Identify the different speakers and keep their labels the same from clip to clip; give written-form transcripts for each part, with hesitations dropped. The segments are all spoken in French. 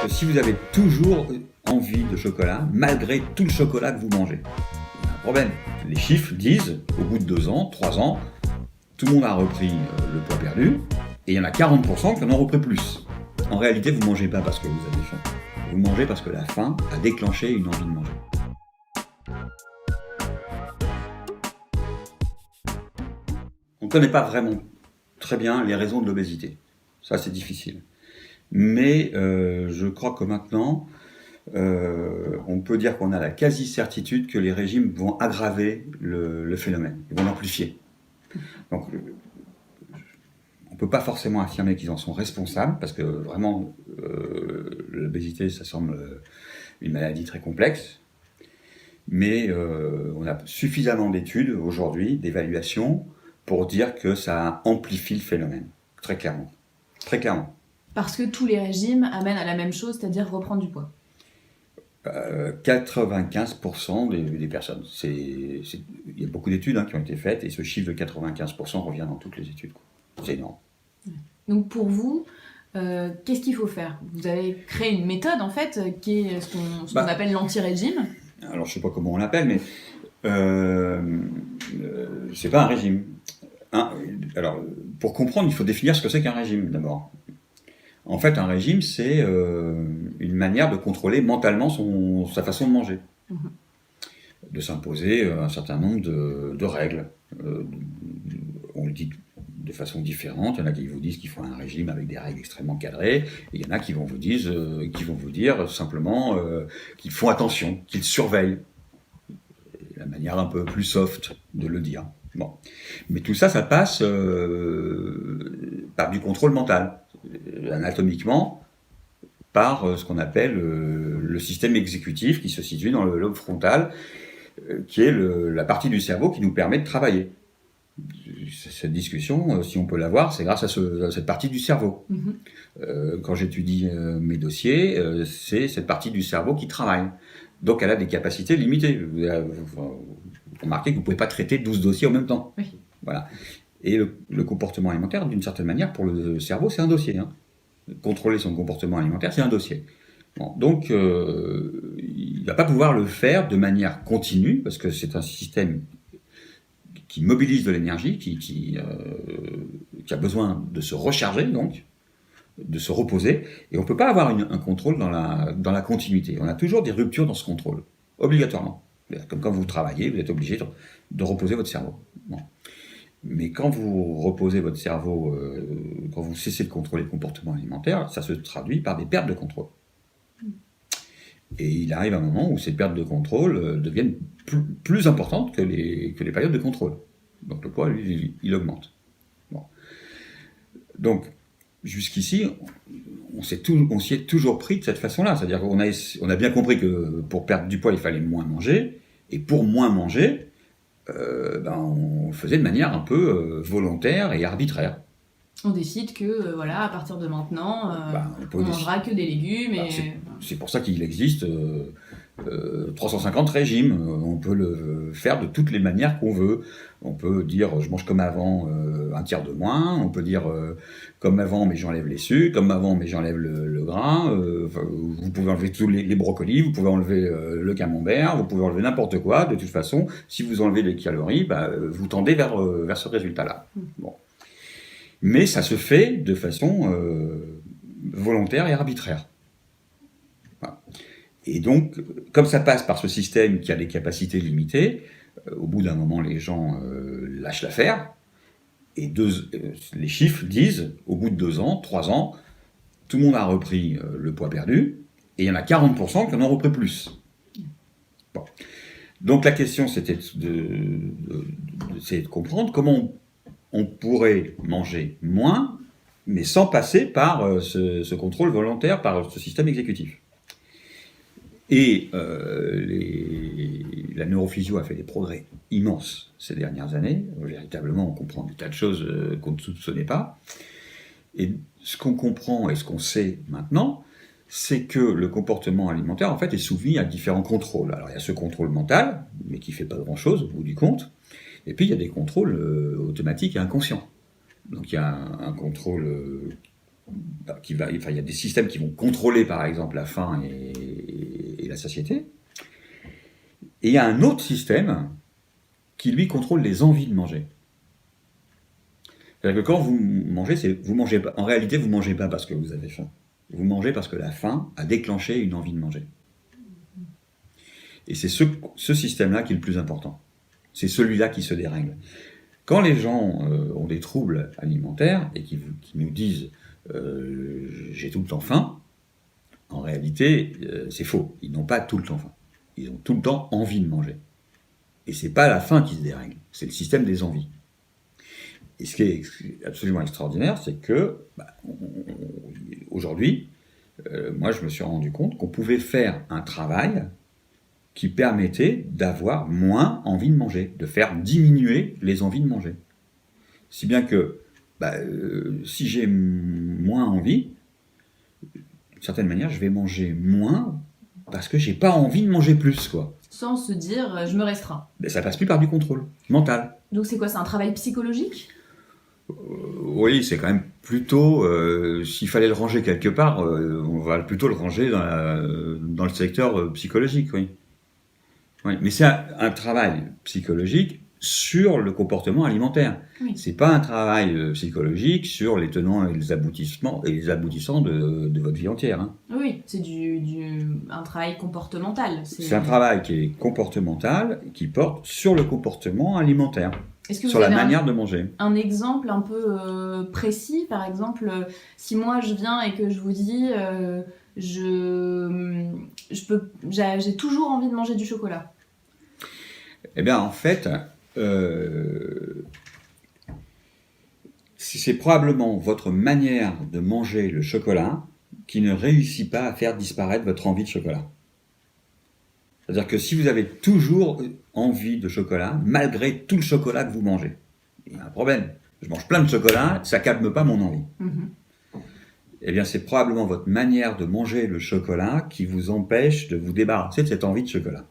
Speaker 1: Si vous avez toujours envie de chocolat, malgré tout le chocolat que vous mangez, il y a un problème. Les chiffres disent, au bout de 2 ans, 3 ans, tout le monde a repris le poids perdu, et il y en a 40% qui en ont repris plus. En réalité, vous ne mangez pas parce que vous avez faim. Vous mangez parce que la faim a déclenché une envie de manger. On ne connaît pas vraiment très bien les raisons de l'obésité. Ça, c'est difficile. Mais je crois que maintenant, on peut dire qu'on a la quasi-certitude que les régimes vont aggraver le phénomène, ils vont l'amplifier. Donc, on ne peut pas forcément affirmer qu'ils en sont responsables, parce que vraiment, l'obésité, ça semble une maladie très complexe. Mais on a suffisamment d'études aujourd'hui, d'évaluations, pour dire que ça amplifie le phénomène, très clairement. Très clairement.
Speaker 2: Parce que tous les régimes amènent à la même chose, c'est-à-dire reprendre du poids.
Speaker 1: 95% des personnes. Il y a beaucoup d'études qui ont été faites, et ce chiffre de 95% revient dans toutes les études. C'est énorme.
Speaker 2: Donc pour vous, qu'est-ce qu'il faut faire? Vous avez créé une méthode, en fait, qui est ce qu'on appelle l'anti-régime.
Speaker 1: Alors, je ne sais pas comment on l'appelle, mais c'est pas un régime. Alors, pour comprendre, il faut définir ce que c'est qu'un régime, d'abord. En fait, un régime, c'est une manière de contrôler mentalement sa façon de manger. De s'imposer un certain nombre de règles. On le dit de façon différente. Il y en a qui vous disent qu'il faut un régime avec des règles extrêmement cadrées. Et il y en a qui vont vous dire simplement qu'ils font attention, qu'ils surveillent. La manière un peu plus soft de le dire. Bon. Mais tout ça, ça passe par du contrôle mental. Anatomiquement, par ce qu'on appelle le système exécutif qui se situe dans le lobe frontal, qui est la partie du cerveau qui nous permet de travailler. Cette discussion, si on peut l'avoir, c'est grâce à cette partie du cerveau. Quand j'étudie mes dossiers, c'est cette partie du cerveau qui travaille. Donc elle a des capacités limitées. Vous remarquez que vous ne pouvez pas traiter 12 dossiers en même temps.
Speaker 2: Oui.
Speaker 1: Voilà. Et le comportement alimentaire, d'une certaine manière, pour le cerveau, c'est un dossier. Contrôler son comportement alimentaire, c'est un dossier. Bon, donc, il ne va pas pouvoir le faire de manière continue, parce que c'est un système qui mobilise de l'énergie, qui a besoin de se recharger, donc, de se reposer, et on ne peut pas avoir un contrôle dans la continuité. On a toujours des ruptures dans ce contrôle, obligatoirement. Comme quand vous travaillez, vous êtes obligé de reposer votre cerveau. Bon. Mais quand vous reposez votre cerveau, quand vous cessez de contrôler le comportement alimentaire, ça se traduit par des pertes de contrôle. Et il arrive un moment où ces pertes de contrôle deviennent plus importantes que les périodes de contrôle. Donc le poids, lui, il augmente. Bon. Donc, jusqu'ici, on s'y est toujours pris de cette façon-là. C'est-à-dire qu'on a bien compris que pour perdre du poids, il fallait moins manger. Et pour moins manger, on le faisait de manière un peu volontaire et arbitraire.
Speaker 2: On décide que, à partir de maintenant, on mangera que des légumes.
Speaker 1: C'est pour ça qu'il existe 350 régimes. On peut le faire de toutes les manières qu'on veut. On peut dire je mange comme avant, un tiers de moins. On peut dire comme avant, mais j'enlève les sucres. Comme avant, mais j'enlève le gras. Vous pouvez enlever tous les brocolis. Vous pouvez enlever le camembert. Vous pouvez enlever n'importe quoi. De toute façon, si vous enlevez les calories, vous tendez vers ce résultat-là. Bon. Mais ça se fait de façon volontaire et arbitraire. Voilà. Et donc, comme ça passe par ce système qui a des capacités limitées, au bout d'un moment, les gens lâchent l'affaire. Et les chiffres disent, au bout de 2 ans, 3 ans, tout le monde a repris le poids perdu, et il y en a 40% qui en ont repris plus. Bon. Donc la question, c'était de comprendre comment on pourrait manger moins, mais sans passer par ce contrôle volontaire, par ce système exécutif. Et la neurophysio a fait des progrès immenses ces dernières années. Véritablement, on comprend des tas de choses qu'on ne soupçonnait pas. Et ce qu'on comprend et ce qu'on sait maintenant, c'est que le comportement alimentaire, en fait, est soumis à différents contrôles. Alors, il y a ce contrôle mental, mais qui ne fait pas grand-chose au bout du compte. Et puis, il y a des contrôles automatiques et inconscients. Donc, il y a un contrôle il y a des systèmes qui vont contrôler, par exemple, la faim et la satiété. Et il y a un autre système qui, lui, contrôle les envies de manger. C'est-à-dire que quand vous mangez, en réalité, vous ne mangez pas parce que vous avez faim. Vous mangez parce que la faim a déclenché une envie de manger. Et c'est ce système-là qui est le plus important. C'est celui-là qui se dérègle. Quand les gens ont des troubles alimentaires et qui nous disent j'ai tout le temps faim, en réalité, c'est faux. Ils n'ont pas tout le temps faim. Ils ont tout le temps envie de manger. Et c'est pas la faim qui se dérègle, c'est le système des envies. Et ce qui est absolument extraordinaire, c'est que aujourd'hui, moi je me suis rendu compte qu'on pouvait faire un travail qui permettait d'avoir moins envie de manger, de faire diminuer les envies de manger. Si bien que si j'ai moins envie, d'une certaine manière, je vais manger moins parce que j'ai pas envie de manger plus, quoi.
Speaker 2: Sans se dire je me restreins.
Speaker 1: Mais ça passe plus par du contrôle mental.
Speaker 2: Donc c'est quoi, c'est un travail psychologique ?
Speaker 1: Oui, c'est quand même plutôt, s'il fallait le ranger quelque part, on va plutôt le ranger dans le secteur psychologique, oui. Oui. Mais c'est un travail psychologique sur le comportement alimentaire.
Speaker 2: Oui.
Speaker 1: C'est pas un travail psychologique sur les tenants et les aboutissants de votre vie entière. Hein.
Speaker 2: Oui, c'est un travail comportemental.
Speaker 1: C'est un travail qui est comportemental, qui porte sur le comportement alimentaire.
Speaker 2: Est-ce que
Speaker 1: sur la manière de manger.
Speaker 2: Un exemple un peu précis, par exemple, si moi je viens et que je vous dis j'ai toujours envie de manger du chocolat.
Speaker 1: Eh bien, en fait, c'est probablement votre manière de manger le chocolat qui ne réussit pas à faire disparaître votre envie de chocolat. C'est-à-dire que si vous avez toujours envie de chocolat, malgré tout le chocolat que vous mangez, il y a un problème. Je mange plein de chocolat, ça ne calme pas mon envie. Mm-hmm. Eh bien, c'est probablement votre manière de manger le chocolat qui vous empêche de vous débarrasser de cette envie de chocolat.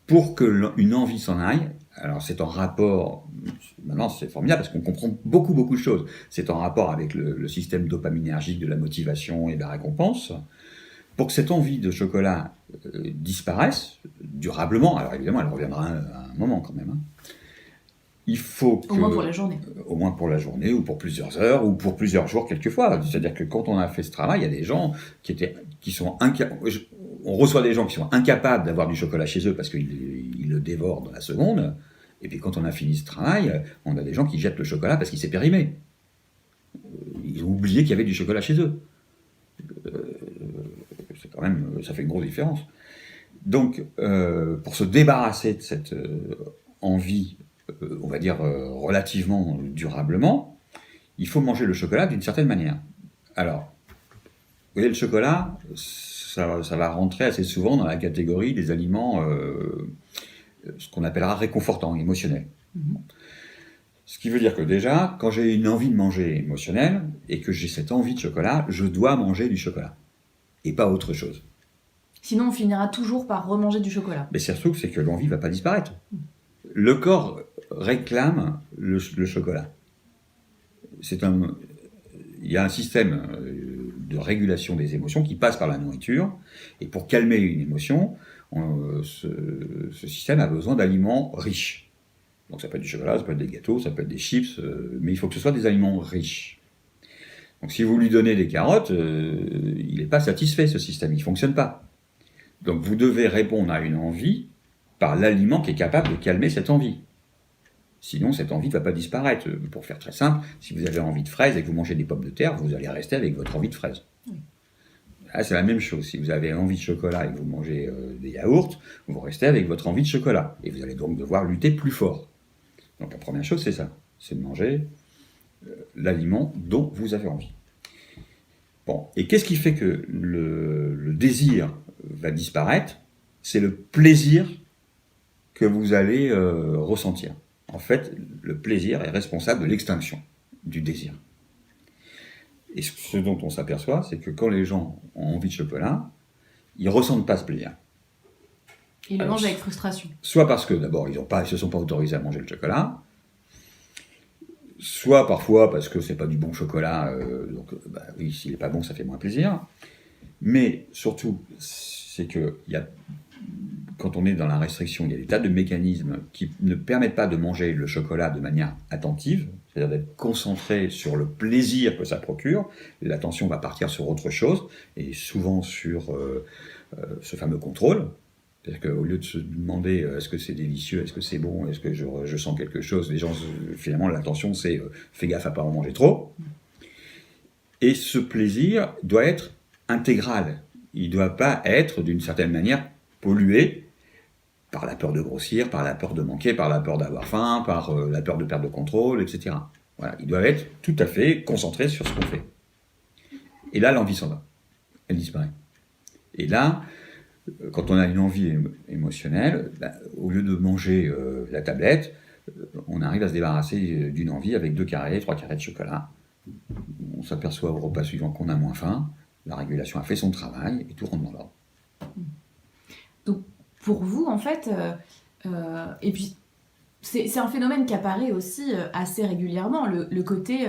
Speaker 1: Pour qu'une envie s'en aille, alors c'est en rapport, maintenant c'est formidable parce qu'on comprend beaucoup de choses. C'est en rapport avec le système dopaminergique de la motivation et de la récompense. Pour que cette envie de chocolat disparaisse durablement, alors évidemment elle reviendra à un moment quand même, hein. Il faut que,
Speaker 2: au moins pour la journée.
Speaker 1: Au moins pour la journée, ou pour plusieurs heures, ou pour plusieurs jours quelquefois. C'est-à-dire que quand on a fait ce travail, il y a des gens qui sont incapables. On reçoit des gens qui sont incapables d'avoir du chocolat chez eux parce qu'ils le dévorent dans la seconde. Et puis quand on a fini ce travail, on a des gens qui jettent le chocolat parce qu'il s'est périmé. Ils ont oublié qu'il y avait du chocolat chez eux. C'est quand même, ça fait une grosse différence. Donc, pour se débarrasser de cette envie, on va dire relativement durablement, il faut manger le chocolat d'une certaine manière. Alors, vous voyez, le chocolat, ça va rentrer assez souvent dans la catégorie des aliments, ce qu'on appellera réconfortants, émotionnels. Mm-hmm. Ce qui veut dire que déjà, quand j'ai une envie de manger émotionnelle, et que j'ai cette envie de chocolat, je dois manger du chocolat. Et pas autre chose.
Speaker 2: Sinon, on finira toujours par remanger du chocolat.
Speaker 1: Mais surtout, c'est que l'envie ne va pas disparaître. Le corps réclame le chocolat. Il y a un système de régulation des émotions qui passe par la nourriture. Et pour calmer une émotion, ce système a besoin d'aliments riches. Donc ça peut être du chocolat, ça peut être des gâteaux, ça peut être des chips, mais il faut que ce soit des aliments riches. Donc si vous lui donnez des carottes, il n'est pas satisfait, ce système, il ne fonctionne pas. Donc vous devez répondre à une envie par l'aliment qui est capable de calmer cette envie. Sinon, cette envie ne va pas disparaître. Pour faire très simple, si vous avez envie de fraises et que vous mangez des pommes de terre, vous allez rester avec votre envie de fraises. Oui. Là, c'est la même chose. Si vous avez envie de chocolat et que vous mangez des yaourts, vous restez avec votre envie de chocolat. Et vous allez donc devoir lutter plus fort. Donc la première chose, c'est ça. C'est de manger l'aliment dont vous avez envie. Bon, et qu'est-ce qui fait que le désir va disparaître ? C'est le plaisir que vous allez ressentir. En fait, le plaisir est responsable de l'extinction du désir. Et ce dont on s'aperçoit, c'est que quand les gens ont envie de chocolat, ils ne ressentent pas ce plaisir.
Speaker 2: Ils le mangent avec frustration.
Speaker 1: Soit parce que, d'abord, ils ne se sont pas autorisés à manger le chocolat, soit parfois parce que c'est pas du bon chocolat, donc oui, s'il est pas bon, ça fait moins plaisir. Mais surtout, c'est que quand on est dans la restriction, il y a des tas de mécanismes qui ne permettent pas de manger le chocolat de manière attentive, c'est-à-dire d'être concentré sur le plaisir que ça procure. L'attention va partir sur autre chose, et souvent sur ce fameux contrôle. C'est-à-dire qu'au lieu de se demander est-ce que c'est délicieux, est-ce que c'est bon, est-ce que je sens quelque chose, les gens, finalement, l'attention, c'est fais gaffe à pas en manger trop. Et ce plaisir doit être intégral. Il ne doit pas être, d'une certaine manière, pollué par la peur de grossir, par la peur de manquer, par la peur d'avoir faim, par la peur de perdre le contrôle, etc. Voilà, il doit être tout à fait concentré sur ce qu'on fait. Et là, l'envie s'en va. Elle disparaît. Et là, quand on a une envie émotionnelle, au lieu de manger la tablette, on arrive à se débarrasser d'une envie avec 2 carrés, 3 carrés de chocolat. On s'aperçoit au repas suivant qu'on a moins faim, la régulation a fait son travail et tout rentre dans l'ordre.
Speaker 2: Donc pour vous, en fait, et puis c'est un phénomène qui apparaît aussi assez régulièrement, le côté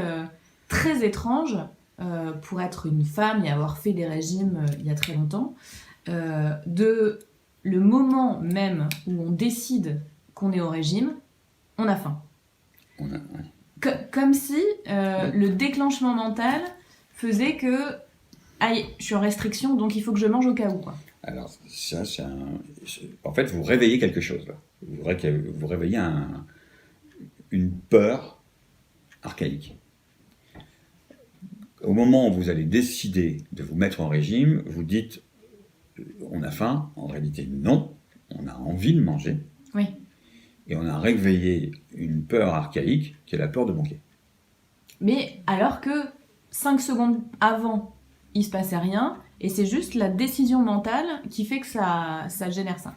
Speaker 2: très étrange pour être une femme et avoir fait des régimes il y a très longtemps, de le moment même où on décide qu'on est au régime, on a faim. Comme si le déclenchement mental faisait que aïe, je suis en restriction, donc il faut que je mange au cas où, quoi.
Speaker 1: Alors, ça, en fait, vous réveillez quelque chose, là. Vous réveillez une peur archaïque. Au moment où vous allez décider de vous mettre en régime, vous dites on a faim. En réalité, non. On a envie de manger.
Speaker 2: Oui.
Speaker 1: Et on a réveillé une peur archaïque qui est la peur de manquer.
Speaker 2: Mais alors que 5 secondes avant, il se passait rien, et c'est juste la décision mentale qui fait que ça génère ça.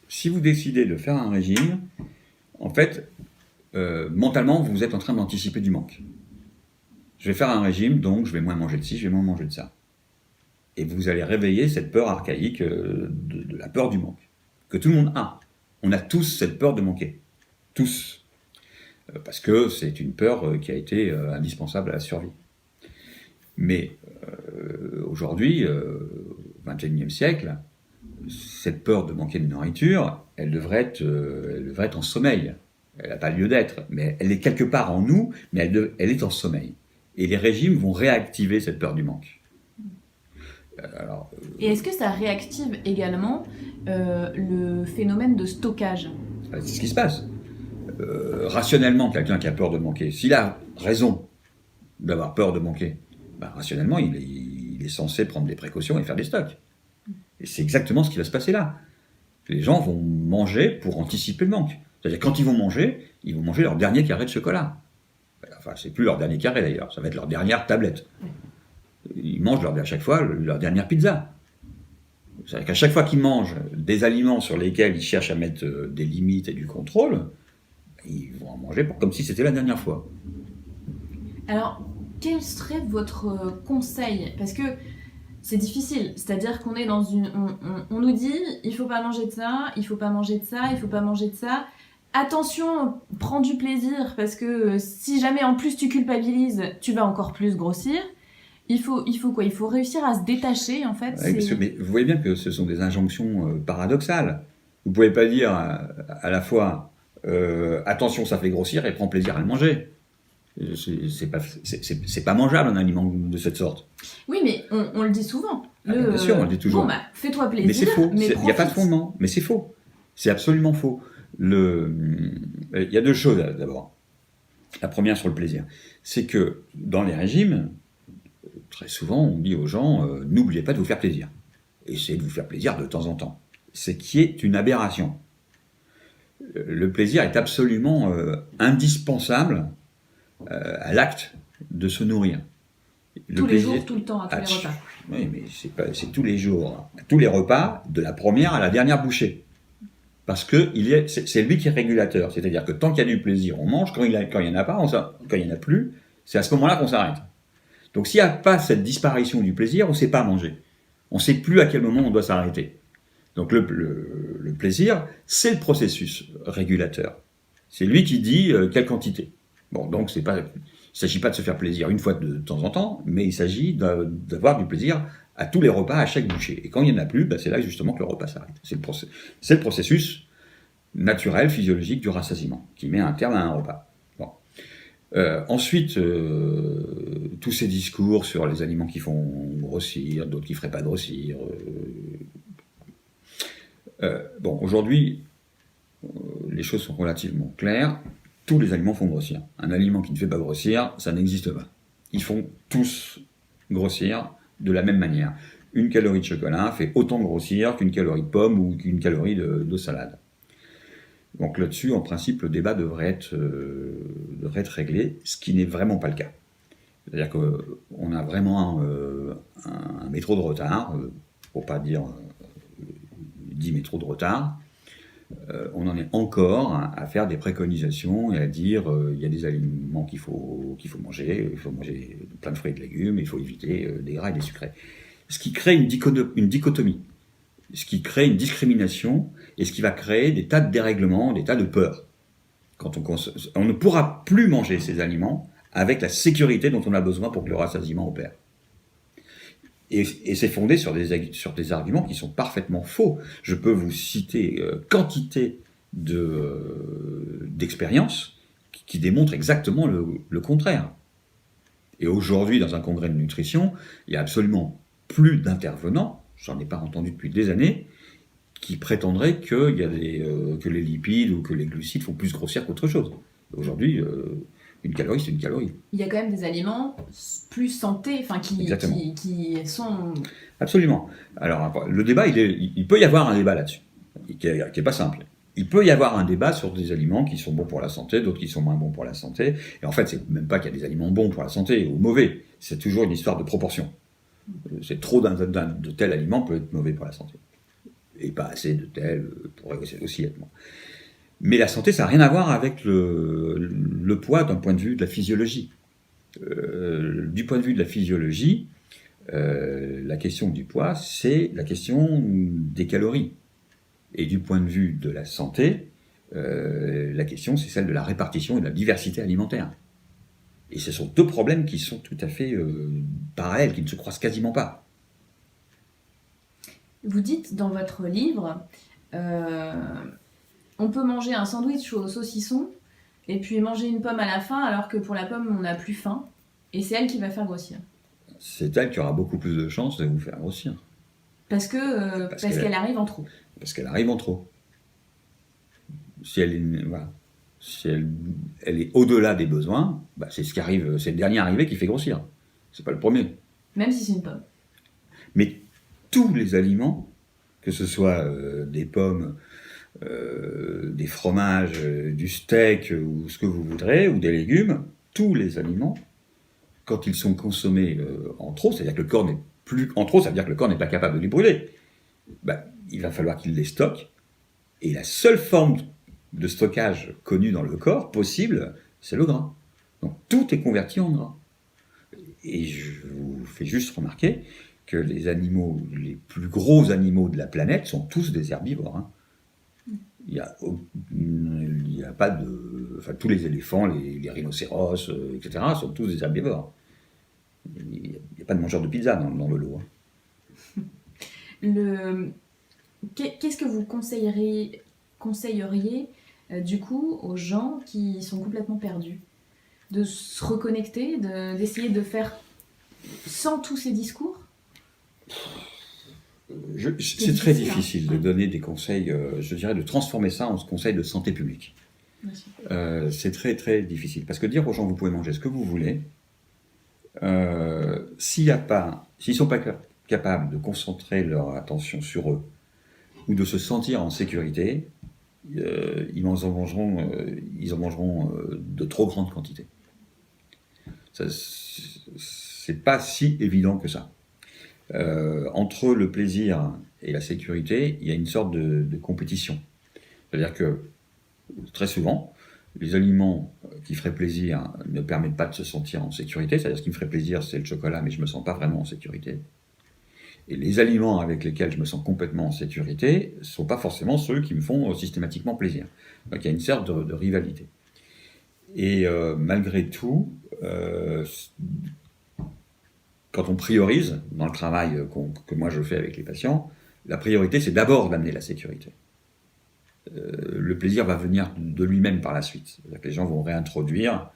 Speaker 1: Si vous décidez de faire un régime, en fait, mentalement, vous êtes en train d'anticiper du manque. Je vais faire un régime, donc je vais moins manger de ci, je vais moins manger de ça. Et vous allez réveiller cette peur archaïque de la peur du manque, que tout le monde a. On a tous cette peur de manquer. Tous. Parce que c'est une peur qui a été indispensable à la survie. Mais aujourd'hui, au XXIe siècle, cette peur de manquer de nourriture, elle devrait être en sommeil. Elle n'a pas lieu d'être, mais elle est quelque part en nous, mais elle est en sommeil. Et les régimes vont réactiver cette peur du manque.
Speaker 2: Et est-ce que ça réactive également le phénomène de stockage ?
Speaker 1: C'est ce qui se passe. Rationnellement, quelqu'un qui a peur de manquer, s'il a raison d'avoir peur de manquer, rationnellement, il est censé prendre des précautions et faire des stocks. Et c'est exactement ce qui va se passer là. Les gens vont manger pour anticiper le manque. C'est-à-dire quand ils vont manger leur dernier carré de chocolat. Enfin, c'est plus leur dernier carré d'ailleurs, ça va être leur dernière tablette. Ils mangent à chaque fois leur dernière pizza. C'est-à-dire qu'à chaque fois qu'ils mangent des aliments sur lesquels ils cherchent à mettre des limites et du contrôle, ils vont en manger comme si c'était la dernière fois.
Speaker 2: Alors, quel serait votre conseil ? Parce que c'est difficile, c'est-à-dire qu'on est dans on nous dit il faut pas manger de ça, il faut pas manger de ça, il faut pas manger de ça. Attention, prends du plaisir, parce que si jamais en plus tu culpabilises, tu vas encore plus grossir. Il faut quoi ? Il faut réussir à se détacher, en fait.
Speaker 1: Oui, mais vous voyez bien que ce sont des injonctions paradoxales. Vous ne pouvez pas dire à la fois attention, ça fait grossir et prends plaisir à le manger. C'est pas mangeable un aliment de cette sorte.
Speaker 2: Oui, mais on le dit souvent.
Speaker 1: Bien sûr, on le dit toujours.
Speaker 2: Bon, fais-toi plaisir.
Speaker 1: Mais c'est faux.
Speaker 2: Il
Speaker 1: n'y a pas de fondement. Mais c'est faux. C'est absolument faux. Il y a 2 choses d'abord. La première sur le plaisir, c'est que dans les régimes, très souvent, on dit aux gens n'oubliez pas de vous faire plaisir. Essayez de vous faire plaisir de temps en temps. Ce qui est une aberration. Le plaisir est absolument indispensable à l'acte de se nourrir.
Speaker 2: Tous les jours, tout le temps, à tous les repas.
Speaker 1: Oui, mais c'est tous les jours, à tous les repas, de la première à la dernière bouchée. Parce que c'est lui qui est régulateur. C'est-à-dire que tant qu'il y a du plaisir, on mange. Quand il n'y en a pas, quand il n'y en a plus, c'est à ce moment-là qu'on s'arrête. Donc s'il n'y a pas cette disparition du plaisir, on ne sait pas manger. On ne sait plus à quel moment on doit s'arrêter. Donc le plaisir, c'est le processus régulateur. C'est lui qui dit quelle quantité. Bon, donc il ne s'agit pas de se faire plaisir une fois de temps en temps, mais il s'agit d'avoir du plaisir à tous les repas, à chaque bouchée. Et quand il n'y en a plus, c'est là justement que le repas s'arrête. C'est le processus naturel, physiologique du rassasiement, qui met un terme à un repas. Bon. Ensuite, tous ces discours sur les aliments qui font grossir, d'autres qui ne feraient pas grossir. Bon, aujourd'hui, les choses sont relativement claires. Tous les aliments font grossir. Un aliment qui ne fait pas grossir, ça n'existe pas. Ils font tous grossir de la même manière. Une calorie de chocolat fait autant grossir qu'une calorie de pomme ou qu'une calorie de salade. Donc là-dessus, en principe, le débat devrait être réglé, ce qui n'est vraiment pas le cas. C'est-à-dire qu'on a vraiment un métro de retard, pour ne pas dire 10 métros de retard. On en est encore à faire des préconisations et à dire il y a des aliments qu'il faut manger, il faut manger plein de fruits et de légumes, il faut éviter des gras et des sucrés. Ce qui crée une dichotomie, ce qui crée une discrimination et ce qui va créer des tas de dérèglements, des tas de peurs. Quand on ne pourra plus manger ces aliments avec la sécurité dont on a besoin pour que le rassasiement opère. Et c'est fondé sur des arguments qui sont parfaitement faux. Je peux vous citer quantité d'expériences qui démontrent exactement le contraire. Et aujourd'hui, dans un congrès de nutrition, il n'y a absolument plus d'intervenants, j'en ai pas entendu depuis des années, qui prétendraient que les lipides ou que les glucides font plus grossir qu'autre chose. Aujourd'hui, une calorie, c'est une calorie.
Speaker 2: Il y a quand même des aliments plus santé, qui sont...
Speaker 1: Absolument. Alors, le débat, il peut y avoir un débat là-dessus, qui est pas simple. Il peut y avoir un débat sur des aliments qui sont bons pour la santé, d'autres qui sont moins bons pour la santé. Et en fait, c'est même pas qu'il y a des aliments bons pour la santé ou mauvais. C'est toujours une histoire de proportion. C'est trop de tel aliment peut être mauvais pour la santé. Et pas assez de tel pourrait aussi être bon. Mais la santé, ça n'a rien à voir avec le poids d'un point de vue de la physiologie. Du point de vue de la physiologie, la question du poids, c'est la question des calories. Et du point de vue de la santé, la question, c'est celle de la répartition et de la diversité alimentaire. Et ce sont deux problèmes qui sont tout à fait parallèles, qui ne se croisent quasiment pas.
Speaker 2: Vous dites dans votre livre, on peut manger un sandwich au saucisson et puis manger une pomme à la fin, alors que pour la pomme, on n'a plus faim. Et c'est elle qui va faire grossir.
Speaker 1: C'est elle qui aura beaucoup plus de chances de vous faire grossir.
Speaker 2: Parce qu'elle arrive en trop.
Speaker 1: Parce qu'elle arrive en trop. Si elle est au-delà des besoins, c'est ce qui arrive, c'est le dernier arrivé qui fait grossir. C'est pas le premier.
Speaker 2: Même si c'est une pomme.
Speaker 1: Mais tous les aliments, que ce soit des pommes, des fromages, du steak ou ce que vous voudrez, ou des légumes, tous les aliments, quand ils sont consommés en trop, c'est-à-dire que le corps n'est plus en trop, ça veut dire que le corps n'est pas capable de les brûler. Il va falloir qu'il les stocke. Et la seule forme de stockage connue dans le corps, possible, c'est le gras. Donc tout est converti en gras. Et je vous fais juste remarquer que les plus gros animaux de la planète sont tous des herbivores. Hein. Il y a pas de... Enfin, tous les éléphants, les rhinocéros, etc., sont tous des herbivores. Il n'y a pas de mangeurs de pizza dans le lot. Hein.
Speaker 2: Qu'est-ce que vous conseilleriez du coup aux gens qui sont complètement perdus? De se reconnecter, d'essayer de faire sans tous ces discours?
Speaker 1: C'est très difficile de donner des conseils, je dirais de transformer ça en conseil de santé publique. C'est très très difficile. Parce que dire aux gens vous pouvez manger ce que vous voulez, s'ils ne sont pas capables de concentrer leur attention sur eux ou de se sentir en sécurité, ils en mangeront de trop grandes quantités. C'est pas si évident que ça. Entre le plaisir et la sécurité, il y a une sorte de compétition. C'est-à-dire que très souvent, les aliments qui feraient plaisir ne permettent pas de se sentir en sécurité. C'est-à-dire ce qui me ferait plaisir, c'est le chocolat, mais je ne me sens pas vraiment en sécurité. Et les aliments avec lesquels je me sens complètement en sécurité ne sont pas forcément ceux qui me font systématiquement plaisir. Donc il y a une sorte de rivalité. Et malgré tout, quand on priorise dans le travail que moi je fais avec les patients, la priorité c'est d'abord d'amener la sécurité. Le plaisir va venir de lui-même par la suite. C'est-à-dire que les gens vont réintroduire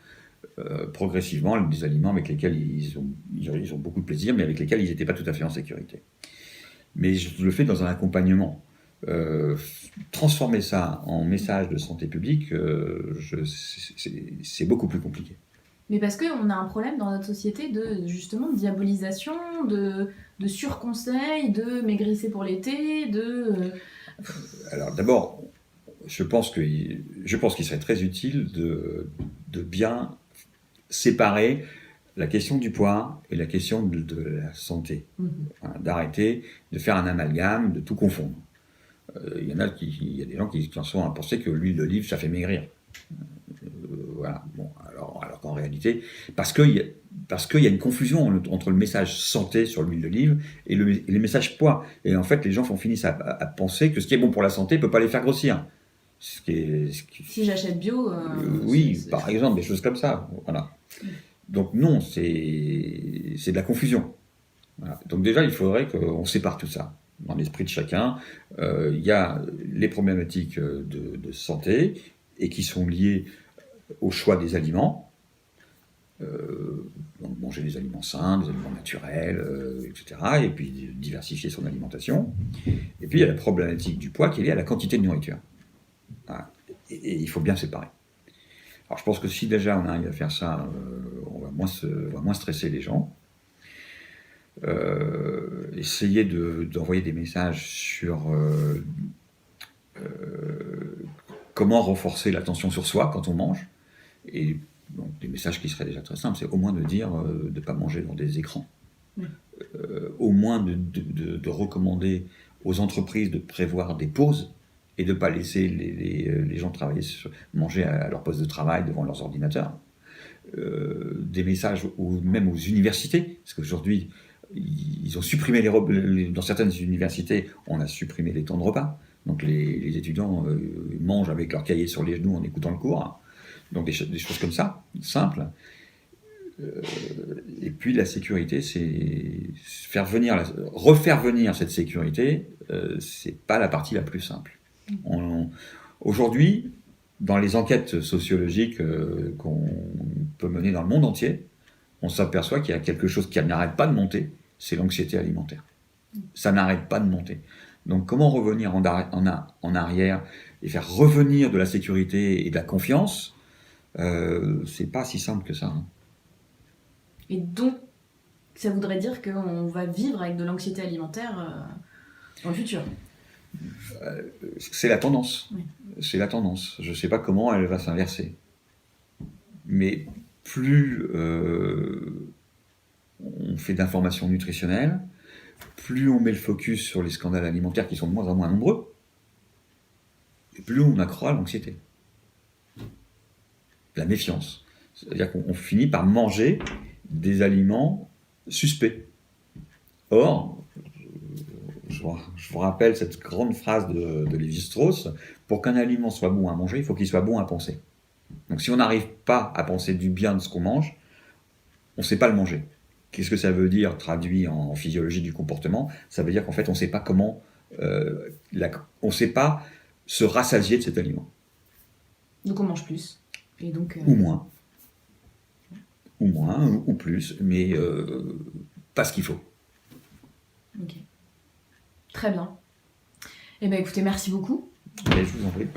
Speaker 1: progressivement des aliments avec lesquels ils ont beaucoup de plaisir, mais avec lesquels ils n'étaient pas tout à fait en sécurité. Mais je le fais dans un accompagnement. Transformer ça en message de santé publique, c'est beaucoup plus compliqué.
Speaker 2: Mais parce qu'on a un problème dans notre société de justement de diabolisation, de surconseil, de maigrissez pour l'été,
Speaker 1: Alors d'abord, je pense qu'il serait très utile de bien séparer la question du poids et la question de la santé. Voilà, d'arrêter de faire un amalgame, de tout confondre. Il y a des gens qui en sont à penser que l'huile d'olive, ça fait maigrir. Voilà. Bon, alors qu'en réalité, parce qu'il y a une confusion entre le message santé sur l'huile d'olive et les messages poids. Et en fait, les gens finissent à penser que ce qui est bon pour la santé ne peut pas les faire grossir.
Speaker 2: Si j'achète bio...
Speaker 1: oui, par exemple, des choses comme ça. Voilà. Donc non, c'est de la confusion. Voilà. Donc déjà, il faudrait qu'on sépare tout ça. Dans l'esprit de chacun, il y a les problématiques de santé et qui sont liées au choix des aliments. Donc manger des aliments sains, des aliments naturels, etc. Et puis diversifier son alimentation. Et puis il y a la problématique du poids qui est liée à la quantité de nourriture. Voilà. Et il faut bien séparer. Alors je pense que si déjà on arrive à faire ça, on va moins stresser les gens. Essayer d'envoyer des messages sur comment renforcer l'attention sur soi quand on mange. Et donc, des messages qui seraient déjà très simples, c'est au moins de dire de ne pas manger dans des écrans. Au moins de recommander aux entreprises de prévoir des pauses et de ne pas laisser les gens manger à leur poste de travail devant leurs ordinateurs. Des messages même aux universités, parce qu'aujourd'hui, ils ont supprimé dans certaines universités, on a supprimé les temps de repas. Donc les étudiants mangent avec leur cahier sur les genoux en écoutant le cours. Donc des choses comme ça, simples. Et puis la sécurité, c'est refaire venir cette sécurité, c'est pas la partie la plus simple. Aujourd'hui, dans les enquêtes sociologiques qu'on peut mener dans le monde entier, on s'aperçoit qu'il y a quelque chose qui n'arrête pas de monter, c'est l'anxiété alimentaire. Ça n'arrête pas de monter. Donc comment revenir en arrière et faire revenir de la sécurité et de la confiance, c'est pas si simple que ça. Hein.
Speaker 2: Et donc, ça voudrait dire qu'on va vivre avec de l'anxiété alimentaire dans le futur.
Speaker 1: C'est la tendance.
Speaker 2: Oui.
Speaker 1: C'est la tendance. Je ne sais pas comment elle va s'inverser. Mais plus on fait d'informations nutritionnelles, plus on met le focus sur les scandales alimentaires qui sont de moins en moins nombreux, et plus on accroît l'anxiété. La méfiance. C'est-à-dire qu'on finit par manger des aliments suspects. Or, je vous rappelle cette grande phrase de Lévi-Strauss, pour qu'un aliment soit bon à manger, il faut qu'il soit bon à penser. Donc si on n'arrive pas à penser du bien de ce qu'on mange, on ne sait pas le manger. Qu'est-ce que ça veut dire, traduit en physiologie du comportement? Ça veut dire qu'en fait, on ne sait pas comment... on ne sait pas se rassasier de cet aliment.
Speaker 2: Donc on mange plus. Et donc,
Speaker 1: Ou moins. Ou moins, ou plus, mais pas ce qu'il faut.
Speaker 2: Ok. Très bien. Eh bien écoutez, merci beaucoup.
Speaker 1: Et je vous en prie.